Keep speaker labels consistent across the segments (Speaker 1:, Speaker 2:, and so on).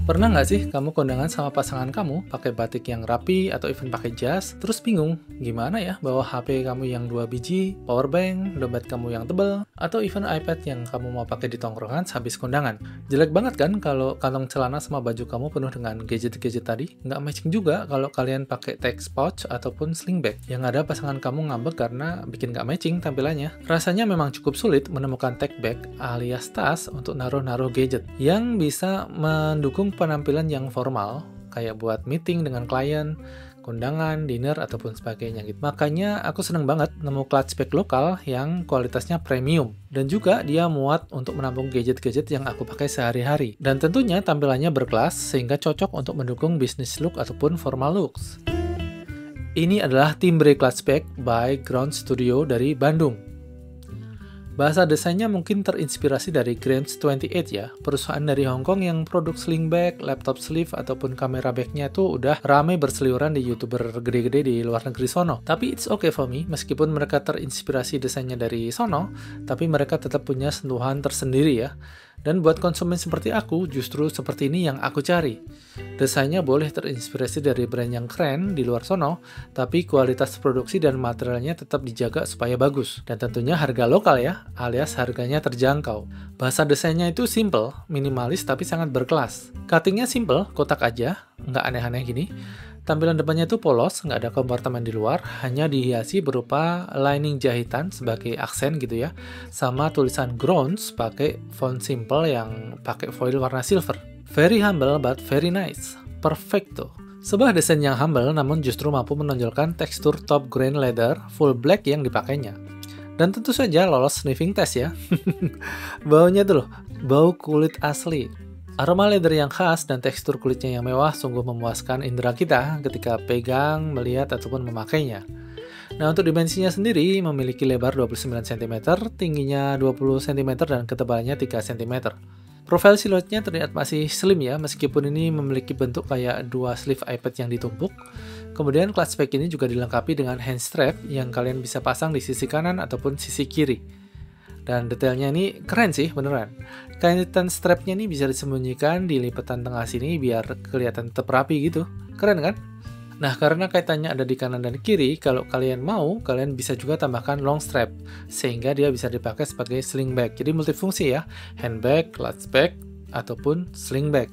Speaker 1: Pernah nggak sih kamu kondangan sama pasangan kamu pakai batik yang rapi atau even pakai jas, terus bingung gimana ya bawa HP kamu yang 2 biji, power bank, dompet kamu yang tebel, atau even iPad yang kamu mau pakai di tongkrongan sehabis kondangan? Jelek banget kan kalau kantong celana sama baju kamu penuh dengan gadget-gadget tadi? Nggak matching juga kalau kalian pakai text pouch ataupun sling bag. Yang ada pasangan kamu ngambek karena bikin nggak matching tampilannya. Rasanya memang cukup sulit menemukan tech bag alias tas untuk naruh-naruh gadget yang bisa mendukung penampilan yang formal, kayak buat meeting dengan klien, kondangan, dinner, ataupun sebagainya gitu. Makanya aku seneng banget nemu clutch bag lokal yang kualitasnya premium. Dan juga dia muat untuk menampung gadget-gadget yang aku pakai sehari-hari. Dan tentunya tampilannya berkelas sehingga cocok untuk mendukung business look ataupun formal looks. Ini adalah Timbre Clutch Bag by Ground Studio dari Bandung. Bahasa desainnya mungkin terinspirasi dari Grams 28 ya, perusahaan dari Hong Kong yang produk sling bag, laptop sleeve, ataupun kamera bagnya tuh udah rame berseliweran di YouTuber gede-gede di luar negeri sono. Tapi it's okay for me, meskipun mereka terinspirasi desainnya dari sono, tapi mereka tetap punya sentuhan tersendiri ya. Dan buat konsumen seperti aku, justru seperti ini yang aku cari. Desainnya boleh terinspirasi dari brand yang keren di luar sono, tapi kualitas produksi dan materialnya tetap dijaga supaya bagus. Dan tentunya harga lokal ya, alias harganya terjangkau. Bahasa desainnya itu simple, minimalis tapi sangat berkelas. Cuttingnya simple, kotak aja, nggak aneh-aneh gini. Tampilan depannya itu polos, nggak ada kompartemen di luar, hanya dihiasi berupa lining jahitan sebagai aksen gitu ya, sama tulisan Grounds pakai font simple yang pakai foil warna silver. Very humble but very nice. Perfecto. Sebuah desain yang humble namun justru mampu menonjolkan tekstur top grain leather full black yang dipakainya. Dan tentu saja lolos sniffing test ya. Baunya tuh loh, bau kulit asli. Aroma leather yang khas dan tekstur kulitnya yang mewah sungguh memuaskan indera kita ketika pegang, melihat, ataupun memakainya. Nah, untuk dimensinya sendiri memiliki lebar 29 cm, tingginya 20 cm, dan ketebalannya 3 cm. Profil siluetnya terlihat masih slim ya, meskipun ini memiliki bentuk kayak dua sleeve iPad yang ditumpuk. Kemudian clutch bag ini juga dilengkapi dengan hand strap yang kalian bisa pasang di sisi kanan ataupun sisi kiri. Dan detailnya ini keren sih, beneran. Kaitan strapnya ini bisa disembunyikan di lipatan tengah sini biar kelihatan tetap rapi gitu. Keren kan? Nah, karena kaitannya ada di kanan dan kiri, kalau kalian mau, kalian bisa juga tambahkan long strap, sehingga dia bisa dipakai sebagai sling bag. Jadi multifungsi ya, handbag, clutch bag, ataupun sling bag.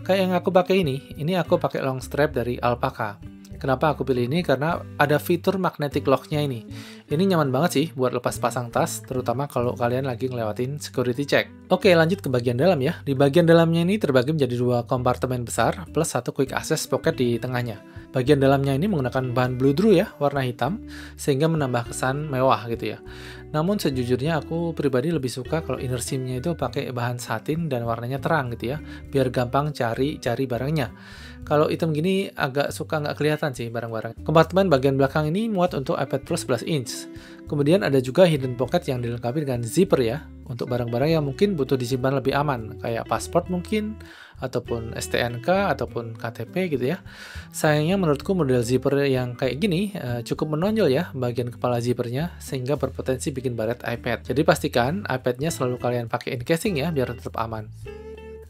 Speaker 1: Kayak yang aku pakai ini aku pakai long strap dari Alpaca. Kenapa aku pilih ini? Karena ada fitur magnetic lock-nya ini. Ini nyaman banget sih buat lepas pasang tas, terutama kalau kalian lagi ngelewatin security check. Oke, lanjut ke bagian dalam ya. Di bagian dalamnya ini terbagi menjadi dua kompartemen besar, plus satu quick access pocket di tengahnya. Bagian dalamnya ini menggunakan bahan bludru ya, warna hitam, sehingga menambah kesan mewah gitu ya. Namun sejujurnya aku pribadi lebih suka kalau inner seam-nya itu pakai bahan satin dan warnanya terang gitu ya, biar gampang cari barangnya. Kalau hitam gini agak suka nggak kelihatan sih barang-barang. Kompartemen bagian belakang ini muat untuk iPad Pro 11 inch. Kemudian ada juga hidden pocket yang dilengkapi dengan zipper ya, untuk barang-barang yang mungkin butuh disimpan lebih aman, kayak pasport mungkin, ataupun STNK, ataupun KTP gitu ya. Sayangnya menurutku model zipper yang kayak gini cukup menonjol ya bagian kepala zippernya, sehingga berpotensi bikin baret iPad. Jadi pastikan iPad-nya selalu kalian pakai in casing ya, biar tetap aman.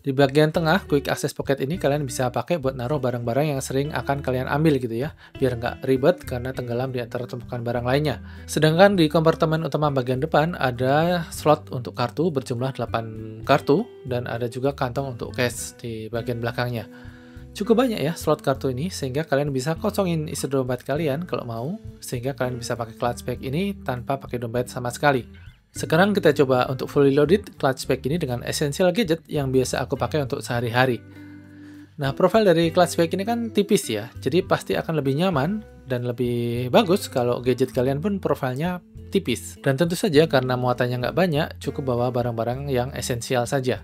Speaker 1: Di bagian tengah, quick access pocket ini kalian bisa pakai buat naruh barang-barang yang sering akan kalian ambil gitu ya, biar nggak ribet karena tenggelam di antara tumpukan barang lainnya. Sedangkan di kompartemen utama bagian depan ada slot untuk kartu berjumlah 8 kartu, dan ada juga kantong untuk cash di bagian belakangnya. Cukup banyak ya slot kartu ini, sehingga kalian bisa kosongin isi dompet kalian kalau mau, sehingga kalian bisa pakai clutch bag ini tanpa pakai dompet sama sekali. Sekarang kita coba untuk fully loaded clutch bag ini dengan essential gadget yang biasa aku pakai untuk sehari-hari. Nah, profil dari clutch bag ini kan tipis ya, jadi pasti akan lebih nyaman dan lebih bagus kalau gadget kalian pun profilnya tipis. Dan tentu saja karena muatannya nggak banyak, cukup bawa barang-barang yang esensial saja.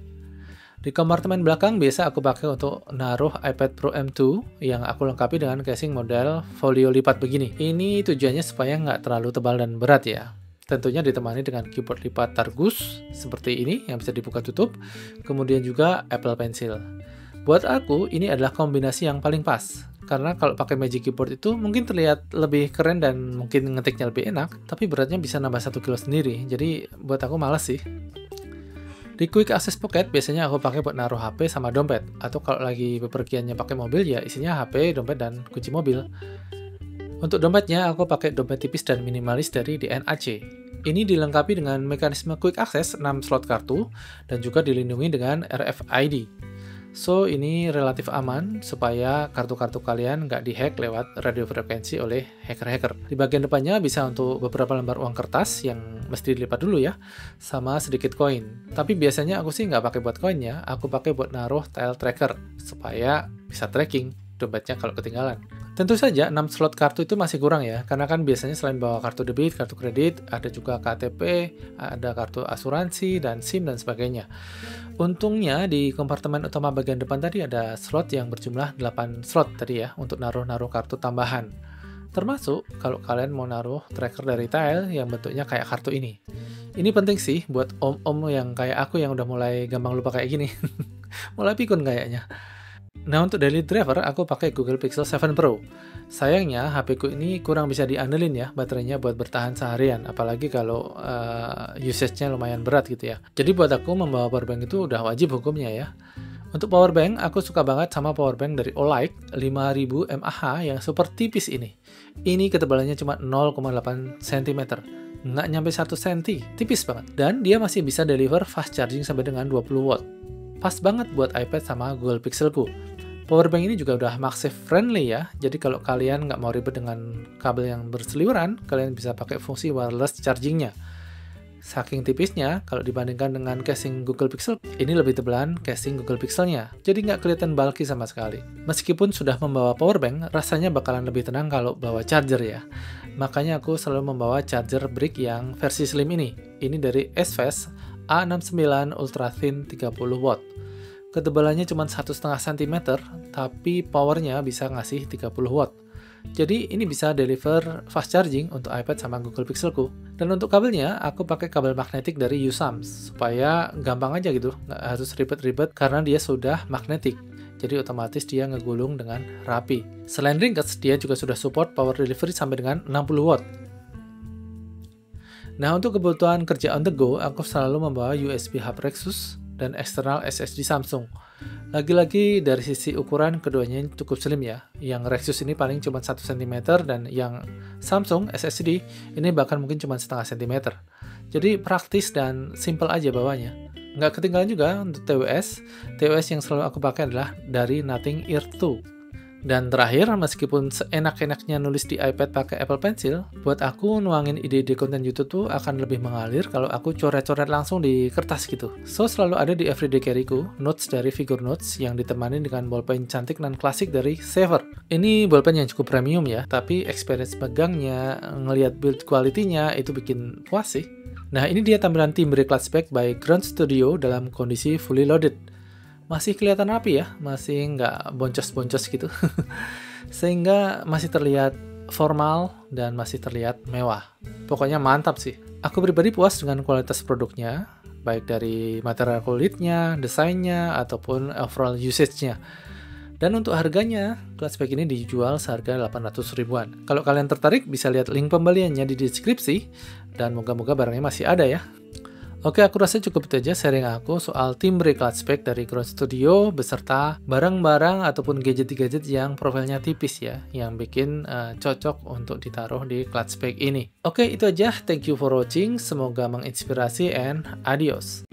Speaker 1: Di kompartemen belakang biasa aku pakai untuk naruh iPad Pro M2 yang aku lengkapi dengan casing model folio lipat begini. Ini tujuannya supaya nggak terlalu tebal dan berat ya. Tentunya ditemani dengan keyboard lipat Targus seperti ini yang bisa dibuka tutup, kemudian juga Apple Pencil. Buat aku, ini adalah kombinasi yang paling pas. Karena kalau pakai Magic Keyboard itu mungkin terlihat lebih keren dan mungkin ngetiknya lebih enak, tapi beratnya bisa nambah 1 kilo sendiri, jadi buat aku males sih. Di Quick Access Pocket biasanya aku pakai buat naruh HP sama dompet, atau kalau lagi bepergiannya pakai mobil ya isinya HP, dompet, dan kunci mobil. Untuk dompetnya aku pakai dompet tipis dan minimalis dari DNAC. Ini dilengkapi dengan mekanisme Quick Access 6 slot kartu dan juga dilindungi dengan RFID. So, ini relatif aman supaya kartu-kartu kalian nggak dihack lewat radio frekuensi oleh hacker-hacker. Di bagian depannya bisa untuk beberapa lembar uang kertas yang mesti dilipat dulu ya, sama sedikit koin. Tapi biasanya aku sih nggak pakai buat koinnya, aku pakai buat naruh tile tracker supaya bisa tracking dompetnya kalau ketinggalan. Tentu saja 6 slot kartu itu masih kurang ya, karena kan biasanya selain bawa kartu debit, kartu kredit, ada juga KTP, ada kartu asuransi, dan SIM, dan sebagainya. Untungnya di kompartemen utama bagian depan tadi ada slot yang berjumlah 8 slot tadi ya, untuk naruh-naruh kartu tambahan. Termasuk kalau kalian mau naruh tracker dari Tile yang bentuknya kayak kartu ini. Ini penting sih buat om-om yang kayak aku yang udah mulai gampang lupa kayak gini. Mulai pikun kayaknya. Nah, untuk daily driver, aku pakai Google Pixel 7 Pro. Sayangnya, HP ku ini kurang bisa diandelin ya, baterainya buat bertahan seharian, apalagi kalau usage-nya lumayan berat gitu ya. Jadi buat aku, membawa powerbank itu udah wajib hukumnya ya. Untuk powerbank, aku suka banget sama powerbank dari Olight 5000 mAh yang super tipis ini. Ini ketebalannya cuma 0,8 cm. Nggak nyampe 1 cm, tipis banget. Dan dia masih bisa deliver fast charging sampai dengan 20 watt. Pas banget buat iPad sama Google Pixelku. Powerbank ini juga udah MagSafe friendly ya, jadi kalau kalian nggak mau ribet dengan kabel yang berseliweran, kalian bisa pakai fungsi wireless chargingnya. Saking tipisnya, kalau dibandingkan dengan casing Google Pixel, ini lebih tebalan casing Google Pixelnya, jadi nggak kelihatan bulky sama sekali. Meskipun sudah membawa powerbank, rasanya bakalan lebih tenang kalau bawa charger ya. Makanya aku selalu membawa charger brick yang versi slim ini. Ini dari SFast A69 Ultra Thin 30 watt. Ketebalannya cuma 1,5 cm, tapi powernya bisa ngasih 30 watt. Jadi ini bisa deliver fast charging untuk iPad sama Google Pixelku. Dan untuk kabelnya, aku pakai kabel magnetik dari USAMS, supaya gampang aja gitu, nggak harus ribet-ribet karena dia sudah magnetik. Jadi otomatis dia ngegulung dengan rapi. Selain ringkes, dia juga sudah support power delivery sampai dengan 60 watt. Nah, untuk kebutuhan kerja on the go, aku selalu membawa USB hub Rexus dan eksternal SSD Samsung. Lagi-lagi dari sisi ukuran keduanya cukup slim ya. Yang Rexus ini paling cuma 1 cm dan yang Samsung SSD ini bahkan mungkin cuma setengah cm. Jadi praktis dan simple aja bawanya. Nggak ketinggalan juga untuk TWS. TWS yang selalu aku pakai adalah dari Nothing Ear 2. Dan terakhir, meskipun seenak-enaknya nulis di iPad pakai Apple Pencil, buat aku nuangin ide-ide konten YouTube tuh akan lebih mengalir kalau aku coret-coret langsung di kertas gitu. So, selalu ada di everyday carry-ku, notes dari Figure Notes yang ditemani dengan bolpen cantik dan klasik dari Saver. Ini bolpen yang cukup premium ya, tapi experience megangnya, ngelihat build quality-nya itu bikin puas sih. Nah, ini dia tampilan Timbre Clutchpad by Ground Studio dalam kondisi fully loaded. Masih kelihatan rapi ya, masih nggak boncos-boncos gitu. Sehingga masih terlihat formal dan masih terlihat mewah. Pokoknya mantap sih. Aku pribadi puas dengan kualitas produknya, baik dari material kulitnya, desainnya, ataupun overall usage-nya. Dan untuk harganya, Clutchpad ini dijual seharga 800 ribuan. Kalau kalian tertarik, bisa lihat link pembeliannya di deskripsi, dan moga-moga barangnya masih ada ya. Oke, aku rasa cukup itu aja sharing aku soal Timbre Clutchpad dari Ground Studio beserta barang-barang ataupun gadget-gadget yang profilnya tipis ya, yang bikin cocok untuk ditaruh di Clutchpad ini. Oke, itu aja. Thank you for watching. Semoga menginspirasi and adios.